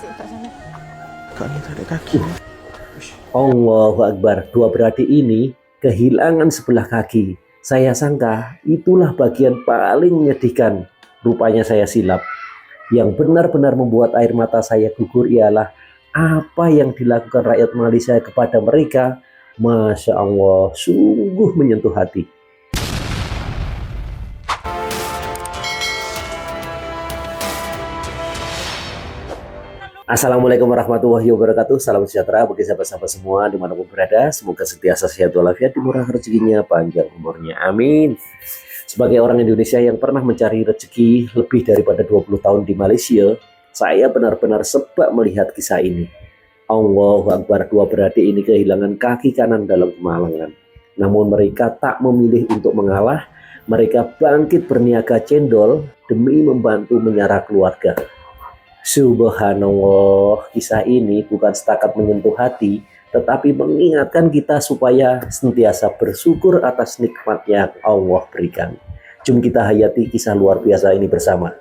pasir kat sana. Kak ni tak ada kaki. Allahu Akbar. Dua beradik ini kehilangan sebelah kaki. Saya sangka itulah bagian paling menyedihkan. Rupanya saya silap. Yang benar-benar membuat air mata saya gugur ialah apa yang dilakukan rakyat Malaysia kepada mereka. Masya Allah, sungguh menyentuh hati. Assalamualaikum warahmatullahi wabarakatuh. Salam sejahtera bagi sahabat-sahabat semua dimanapun berada. Semoga sentiasa sehat walafiat, dimurah rezekinya, panjang umurnya. Amin. Sebagai orang Indonesia yang pernah mencari rezeki lebih daripada 20 tahun di Malaysia, saya benar-benar sebab melihat kisah ini. Allahu Akbar, dua beradik ini kehilangan kaki kanan dalam kemalangan. Namun mereka tak memilih untuk mengalah. Mereka bangkit berniaga cendol demi membantu menyara keluarga. Subhanallah, kisah ini bukan setakat menyentuh hati, tetapi mengingatkan kita supaya senantiasa bersyukur atas nikmat yang Allah berikan. Jom kita hayati kisah luar biasa ini bersama.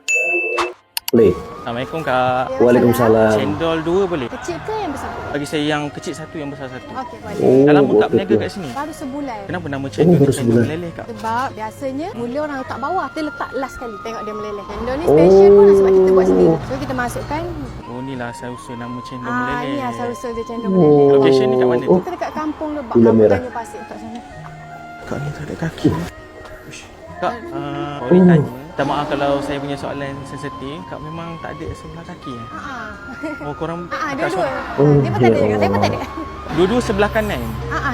Le. Assalamualaikum Kak. Waalaikumsalam. Cendol 2 boleh? Kecil ke yang besar? Bagi saya yang kecil 1, yang besar 1. Okey, boleh. Oh, Dah lama tak betul. berniaga kat sini? Baru sebulan. Kenapa nama cendol baru ni cendol sebulan. meleleh Kak? Sebab biasanya mula orang letak bawah, kita letak last sekali tengok dia meleleh. Cendol ni special pun sebab kita buat sendiri. So kita masukkan Oh ni lah asal-usul nama cendol ni meleleh. asal-usul dia cendol meleleh. Location ni kat mana tu? Kita dekat kampung Lebak, Gula kampung Merah. Tanjung Pasir kat sana. Kak ni tak ada kaki. Kak, boleh tanya? Minta maaf kalau saya punya soalan sensitif. Kak memang tak ada sebelah kaki eh? Oh korang Dua-dua. Oh, Dia pun tak ada ya juga, saya pun tak ada. dua-dua sebelah kanan?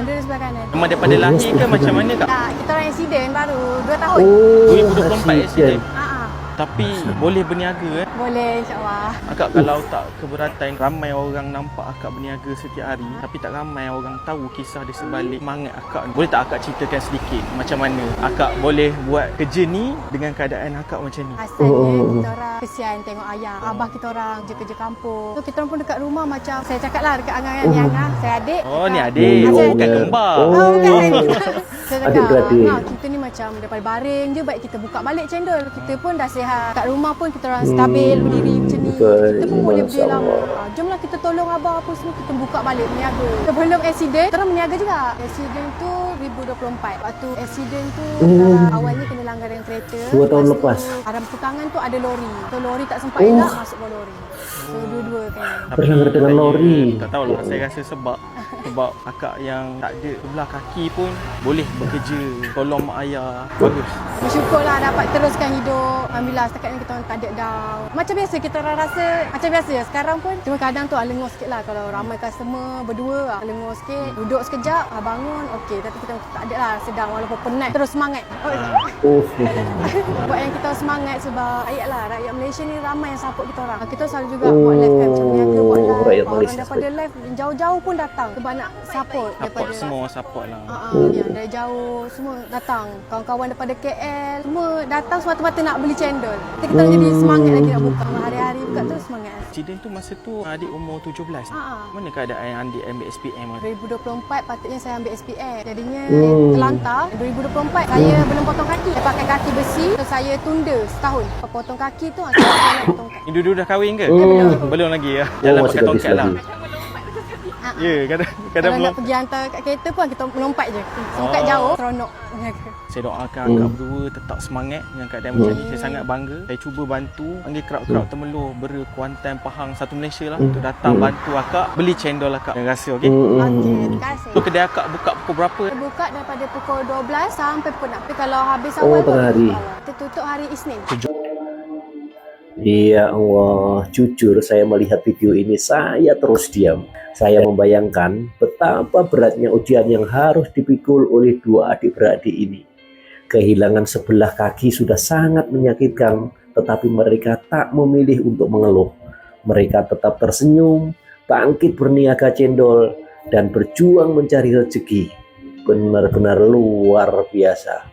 Dua sebelah kanan. Memang daripada lahir ke macam mana Kak? Kita orang accident baru 2 tahun. 2024 accident. Tapi boleh berniaga eh? Boleh insya-Allah. Akak kalau tak keberatan, ramai orang nampak akak berniaga setiap hari, tapi tak ramai orang tahu kisah di sebalik semangat akak. Boleh tak akak ceritakan sedikit macam mana akak boleh buat kerja ni dengan keadaan akak macam ni? Asalnya kita orang kesian tengok ayah, abah kita orang kerja kampung. So kita orang pun dekat rumah macam saya cakap lah dekat Angah ni Angah, saya adik. Oh ni adik, Macam bukan adik. kembar. Bukan. Saya Adik-beradik. cakap, kita ni macam daripada baring je baik kita buka balik cendol. Kita pun dah sihat. Kat rumah pun kita orang stabil berdiri macam ni. Kita pun boleh berdiri lama. Jomlah kita tolong abah apa semua, kita buka balik berniaga. Sebelum accident, kita orang berniaga juga. Accident tu 2024. Waktu accident tu awalnya kena langgaran kereta. 2 tahun lepas. Arah pertukangan tu ada lori. So lori tak sempat elak masuk bawah lori. So dua-dua kan. Berlanggar dengan lori. Tak tahulah, saya rasa sebab akak yang tak ada sebelah kaki pun boleh bekerja, tolong mak ayah. Bagus. Bersyukurlah dapat teruskan hidup. Alhamdulillah setakat ni kita orang tak ada down. Macam biasa kita orang rasa macam biasa ya sekarang pun. Cuma kadang tu lengur sikit lah kalau ramai customer berdua lengur sikit. Duduk sekejap, bangun okey. Tapi kita tak ada lah sedang walaupun penat. Terus semangat. Buat yang kita semangat sebab rakyat Malaysia ni ramai yang support kita orang. Kita selalu juga buat live kan macam niaga buat live. Rakyat Orang Malaysia daripada live jauh-jauh pun datang sebab nak support daripada Semua support lah. yang dari jauh semua datang. Kawan-kawan daripada KL semua datang semata-mata nak beli cendol. Kita jadi semangat lagi nak buka. Hari-hari buka tu semangat. Accident tu masa tu adik umur 17. Mana keadaan adik ambil SPM? 2024 patutnya saya ambil SPM. Jadinya terlantar. 2024 saya belum potong kaki. Saya pakai kaki besi. So saya tunda setahun. Potong kaki tu saya nak potong kaki. Ni dua-dua dah kahwin ke? Belum lagi ya. Oh, Jalan masih pakai gadis tongkat lah. lagi. Ya, kadang Kalau belum. nak pergi hantar kat kereta pun kita melompat je. Songkat jauh, seronok. Saya doakan akak berdua tetap semangat dengan keadaan macam ni. Saya sangat bangga. Saya cuba bantu, panggil crowd-crowd Temerloh, Bera, Kuantan, Pahang, satu Malaysia lah untuk datang bantu akak beli cendol akak. Jangan rasa, okey? Okey, terima kasih. So, kedai akak buka pukul berapa? Kita buka daripada pukul 12 sampai pukul 6. Tapi kalau habis awal pun tengah hari. kita tutup hari Isnin. Ya Allah, jujur saya melihat video ini saya terus diam. Saya membayangkan betapa beratnya ujian yang harus dipikul oleh dua adik-beradik ini. Kehilangan sebelah kaki sudah sangat menyakitkan, tetapi mereka tak memilih untuk mengeluh. Mereka tetap tersenyum, bangkit berniaga cendol, dan berjuang mencari rezeki. Benar-benar luar biasa.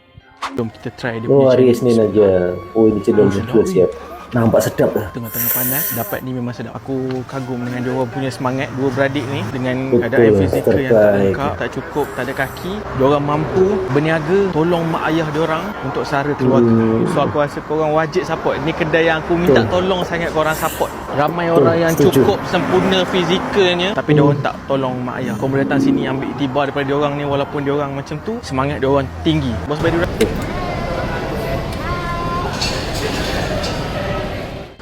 Jom kita try dia Oh, punya hari cendol. Isnin aja. Oh, ini cendol juga siap. Nampak sedap dah. Tengah-tengah panas dapat ni memang sedap. Aku kagum dengan dia orang punya semangat dua beradik ni dengan Betul, keadaan fizikal yang tak terbaik. lengkap, tak cukup, tak ada kaki. Dia orang mampu berniaga tolong mak ayah dia orang untuk sara keluarga. So aku rasa korang wajib support. Ni kedai yang aku minta tolong sangat korang support. Ramai orang yang setuju. cukup sempurna fizikalnya tapi dia orang tak tolong mak ayah. Kau boleh datang sini ambil tiba daripada dia orang ni, walaupun dia orang macam tu, semangat dia orang tinggi. Bos Badi.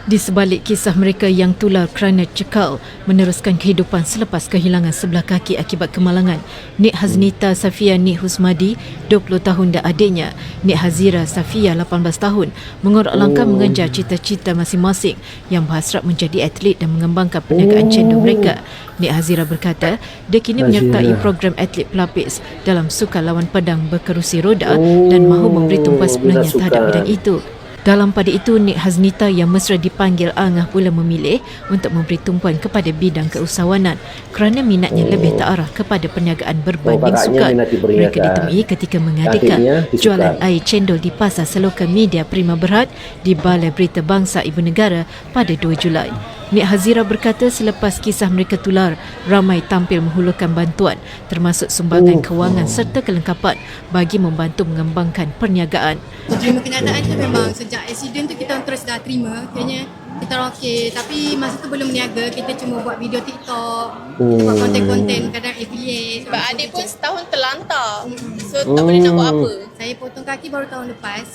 Di sebalik kisah mereka yang tular kerana cekal meneruskan kehidupan selepas kehilangan sebelah kaki akibat kemalangan, Nik Haznita Safia Nik Husmadi, 20 tahun dan adiknya, Nik Hazira Safia, 18 tahun, mengorok langkah mengejar cita-cita masing-masing yang berhasrat menjadi atlet dan mengembangkan perniagaan cendol mereka. Nik Hazira berkata, dia kini menyertai program atlet pelapis dalam sukan lawan pedang berkerusi roda dan mahu memberi tumpuan sebenarnya terhadap bidang itu. Dalam pada itu, Nik Haznita yang mesra dipanggil Angah pula memilih untuk memberi tumpuan kepada bidang keusahawanan kerana minatnya lebih terarah kepada perniagaan berbanding sukan. Mereka ditemui ketika mengadakan jualan air cendol di Pasar Selokan Media Prima Berhad di Balai Berita Bangsa Ibu Negara pada 2 Julai. Nik Hazira berkata selepas kisah mereka tular, ramai tampil menghulurkan bantuan termasuk sumbangan kewangan serta kelengkapan bagi membantu mengembangkan perniagaan. Terima kenyataan tu memang sejak insiden tu kita orang terus dah terima. Kayaknya kita orang okey. Tapi masa tu belum berniaga, kita cuma buat video TikTok, buat konten-konten, kadang affiliate. Sebab adik pun setahun terlantar. So tak boleh nak buat apa. Saya potong kaki baru tahun lepas.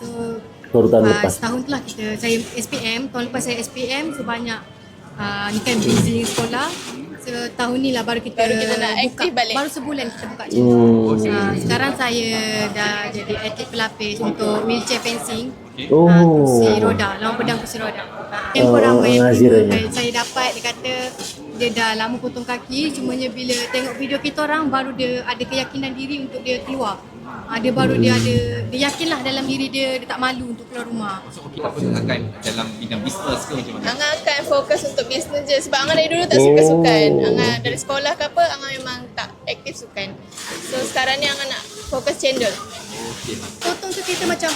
So Baru tahun lepas. setahun tu lah saya SPM. Tahun lepas saya SPM, so banyak ni kan busy sekolah. So tahun ni lah baru kita nak aktif balik. Baru sebulan kita buka channel. Sekarang saya dah jadi atlet pelapis untuk wheelchair fencing. Kursi roda, lawan pedang kursi roda. Tempoh ramai yang saya dapat, dia kata dia dah lama potong kaki, cumanya bila tengok video kita orang baru dia ada keyakinan diri untuk dia keluar. Dia baru dia yakinlah dalam diri dia tak malu untuk keluar rumah. So kita pun akan dalam bidang bisnes ke macam mana? Angah akan fokus untuk bisnes je. Sebab Angah dari dulu tak suka sukan. Angah dari sekolah ke apa, Angah memang tak aktif sukan. So sekarang ni Angah nak fokus cendol. Potong tu kita macam,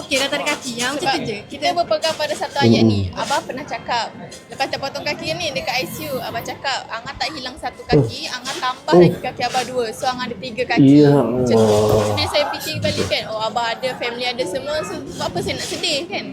okey dah tak ada kaki. Yang macam tu je. Kita berpegang pada satu ayat ni. Abah pernah cakap, lepas tak potong kaki ni dekat ICU, Abah cakap Angah tak hilang satu kaki, Angah tambah lagi kaki Abah 2. So Angah ada 3 kaki. Macam tu. So bila saya fikir balik kan, Abah ada, family ada semua. So buat apa saya nak sedih kan?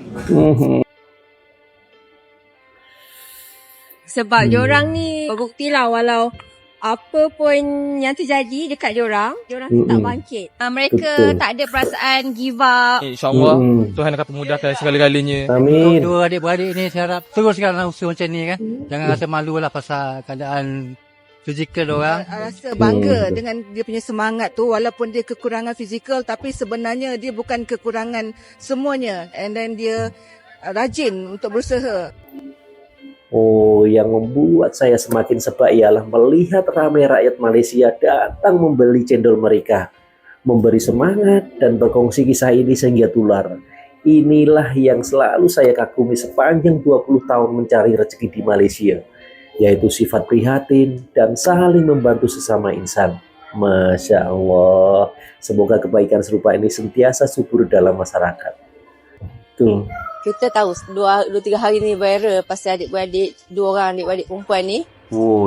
Sebab diorang ni berbuktilah walau apa pun yang terjadi dekat diorang tak bangkit. Mereka tak ada perasaan give up. InsyaAllah Tuhan akan memudahkan segala-galanya. Amin. Dua adik-beradik ni saya harap teruskan usaha macam ni kan. Jangan rasa malu lah pasal keadaan fizikal diorang. Rasa bangga dengan dia punya semangat tu, walaupun dia kekurangan fizikal tapi sebenarnya dia bukan kekurangan semuanya, and then dia rajin untuk berusaha. Yang membuat saya semakin sebab ialah melihat ramai rakyat Malaysia datang membeli cendol mereka, memberi semangat dan berkongsi kisah ini sehingga tular. Inilah yang selalu saya kagumi sepanjang 20 tahun mencari rezeki di Malaysia, yaitu sifat prihatin dan saling membantu sesama insan. Masya Allah, semoga kebaikan serupa ini sentiasa subur dalam masyarakat. Tuh. Kita tahu 2-3 hari ni viral pasal adik-beradik, 2 orang adik-beradik perempuan ni.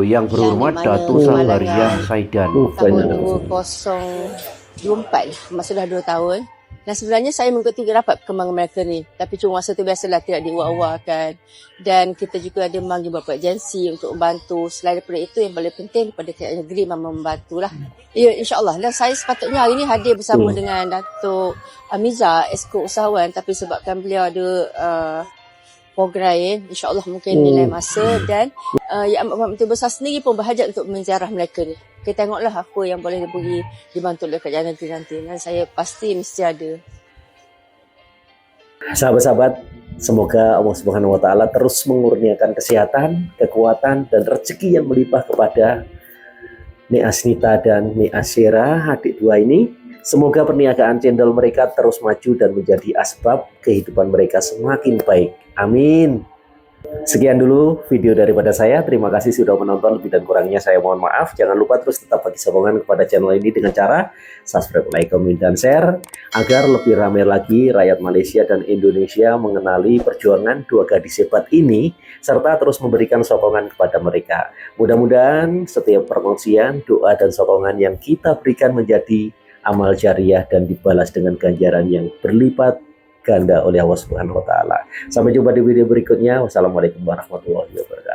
Yang berhormat Datuk Salaria Saidan. Tahun 2024, masa dah 2 tahun. Dan sebenarnya saya mengikuti rapat perkembangan mereka ni. Tapi cuma masa tu biasalah tidak diwak-wakkan. Dan kita juga ada memanggil beberapa agensi untuk membantu. Selain daripada itu, yang paling penting daripada kerajaan negeri memang membantulah. Ya, insyaAllah. Dan saya sepatutnya hari ni hadir bersama dengan Datuk Amiza, Esko Usahawan. Tapi sebabkan beliau ada program lain, insyaAllah mungkin nilai masa. Dan Yang Amat Menteri Besar sendiri pun berhajat untuk menziarah mereka ni. Kita tengoklah apa yang boleh diberi dibantu oleh kerajaan negeri nanti. Dan saya pasti mesti ada. Sahabat-sahabat, semoga Allah Subhanahu wa taala terus mengurniakan kesehatan, kekuatan dan rezeki yang melimpah kepada Nik Haznita dan Nik Hazira, adik dua ini. Semoga perniagaan cendol mereka terus maju dan menjadi asbab kehidupan mereka semakin baik. Amin. Sekian dulu video daripada saya. Terima kasih sudah menonton. Lebih dan kurangnya saya mohon maaf. Jangan lupa terus tetap bagi sokongan kepada channel ini dengan cara subscribe, like, komen, dan share agar lebih ramai lagi rakyat Malaysia dan Indonesia mengenali perjuangan dua gadis hebat ini serta terus memberikan sokongan kepada mereka. Mudah-mudahan setiap perkongsian, doa, dan sokongan yang kita berikan menjadi amal jariah dan dibalas dengan ganjaran yang berlipat ganda oleh Allah Subhanahu wa taala. Sampai jumpa di video berikutnya. Wassalamualaikum warahmatullahi wabarakatuh.